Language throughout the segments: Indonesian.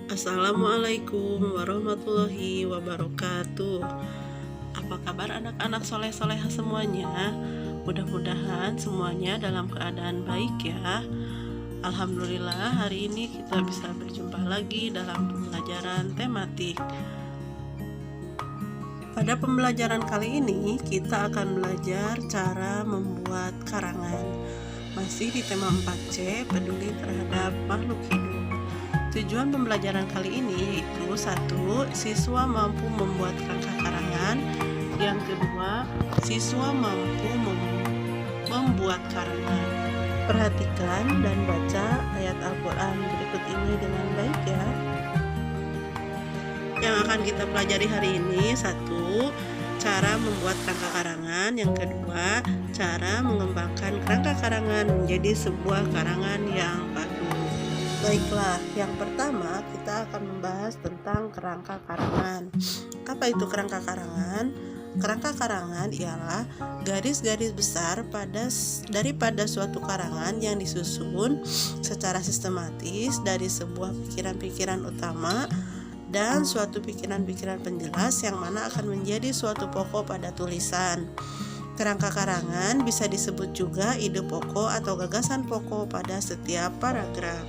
Assalamualaikum warahmatullahi wabarakatuh. Apa kabar anak-anak soleh-soleha semuanya? Mudah-mudahan semuanya dalam keadaan baik ya. Alhamdulillah, hari ini kita bisa berjumpa lagi dalam pembelajaran tematik. Pada pembelajaran kali ini kita akan belajar cara membuat karangan. Masih di tema 4C, peduli terhadap makhluk hidup. Tujuan pembelajaran kali ini yaitu 1. Siswa mampu membuat kerangka karangan. Yang kedua, siswa mampu membuat karangan. Perhatikan dan baca ayat Al-Quran berikut ini dengan baik ya. Yang akan kita pelajari hari ini 1. Cara membuat kerangka karangan. Yang kedua, cara mengembangkan kerangka karangan menjadi sebuah karangan yang padu. Baiklah, yang pertama kita akan membahas tentang kerangka karangan. Apa itu kerangka karangan? Kerangka karangan ialah garis-garis besar daripada suatu karangan yang disusun secara sistematis dari sebuah pikiran-pikiran utama dan suatu pikiran-pikiran penjelas yang mana akan menjadi suatu pokok pada tulisan. Kerangka karangan bisa disebut juga ide pokok atau gagasan pokok pada setiap paragraf.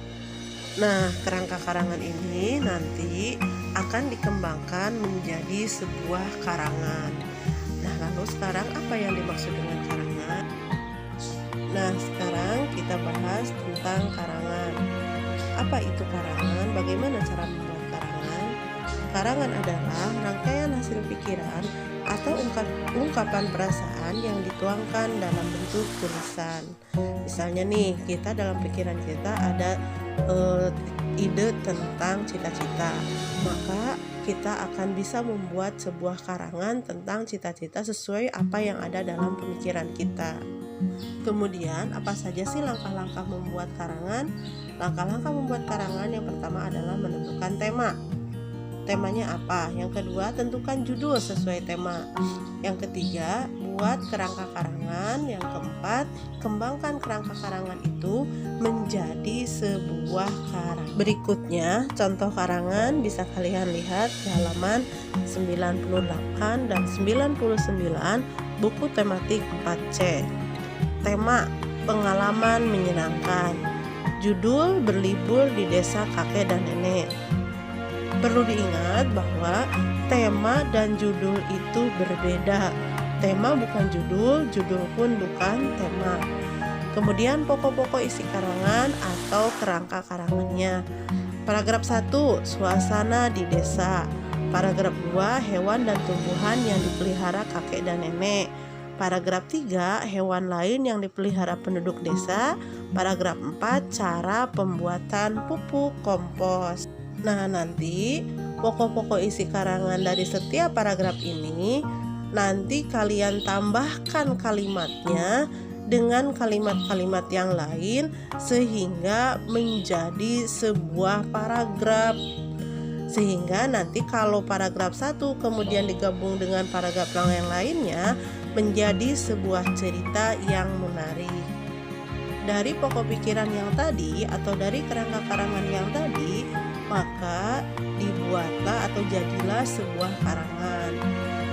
Nah, kerangka karangan ini nanti akan dikembangkan menjadi sebuah karangan. Nah, lalu sekarang apa yang dimaksud dengan karangan? Nah, sekarang kita bahas tentang karangan. Apa itu karangan? Bagaimana cara membuat karangan? Karangan adalah rangkaian hasil pikiran atau ungkapan perasaan yang dituangkan dalam bentuk tulisan. Misalnya nih, kita dalam pikiran kita ada ide tentang cita-cita, maka kita akan bisa membuat sebuah karangan tentang cita-cita sesuai apa yang ada dalam pemikiran kita. Kemudian, apa saja sih langkah-langkah membuat karangan? Langkah-langkah membuat karangan yang pertama adalah menentukan tema. Temanya apa? Yang kedua, tentukan judul sesuai tema. Yang ketiga, buat kerangka karangan. Yang keempat, kembangkan kerangka karangan itu menjadi sebuah karangan. Berikutnya, contoh karangan bisa kalian lihat di halaman 98 dan 99 buku tematik 4C. Tema, pengalaman menyenangkan. Judul, berlibur di desa kakek dan nenek. Perlu diingat bahwa tema dan judul itu berbeda. Tema bukan judul, judul pun bukan tema. Kemudian pokok-pokok isi karangan atau kerangka karangannya. Paragraf 1, suasana di desa. Paragraf 2, hewan dan tumbuhan yang dipelihara kakek dan nenek. Paragraf 3, hewan lain yang dipelihara penduduk desa. Paragraf 4, cara pembuatan pupuk kompos. Nah, nanti pokok-pokok isi karangan dari setiap paragraf ini nanti kalian tambahkan kalimatnya dengan kalimat-kalimat yang lain sehingga menjadi sebuah paragraf. Sehingga nanti kalau paragraf 1 kemudian digabung dengan paragraf yang lainnya menjadi sebuah cerita yang menarik. Dari pokok pikiran yang tadi atau dari kerangka karangan yang tadi, maka dibuatlah atau jadilah sebuah karangan.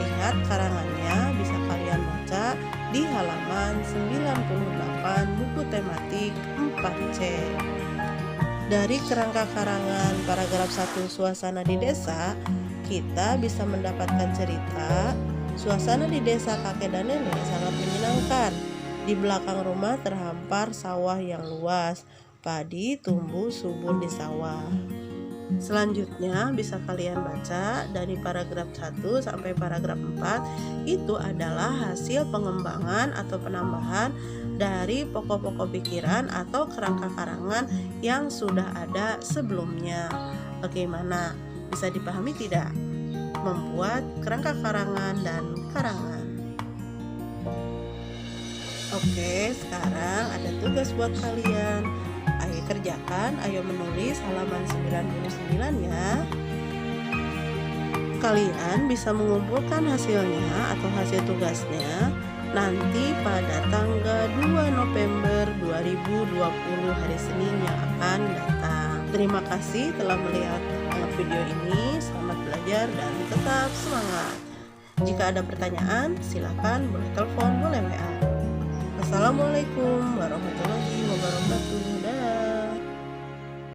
Lihat karangannya bisa kalian baca di halaman 98 buku tematik 4C. Dari kerangka karangan paragraf 1 suasana di desa, kita bisa mendapatkan cerita suasana di desa kakek dan nenek sangat menyenangkan. Di belakang rumah terhampar sawah yang luas, padi tumbuh subur di sawah. Selanjutnya bisa kalian baca dari paragraf 1 sampai paragraf 4. Itu adalah hasil pengembangan atau penambahan dari pokok-pokok pikiran atau kerangka karangan yang sudah ada sebelumnya. Bagaimana? Bisa dipahami tidak? Membuat kerangka karangan dan karangan. Oke, sekarang ada tugas buat kalian. Ayo kerjakan, ayo menulis halaman 99 ya. Kalian bisa mengumpulkan hasilnya atau hasil tugasnya nanti pada tanggal 2 November 2020 hari Senin yang akan datang. Terima kasih telah melihat video ini. Selamat belajar dan tetap semangat. Jika ada pertanyaan, silakan boleh telepon, boleh WA. Assalamualaikum warahmatullahi wabarakatuh.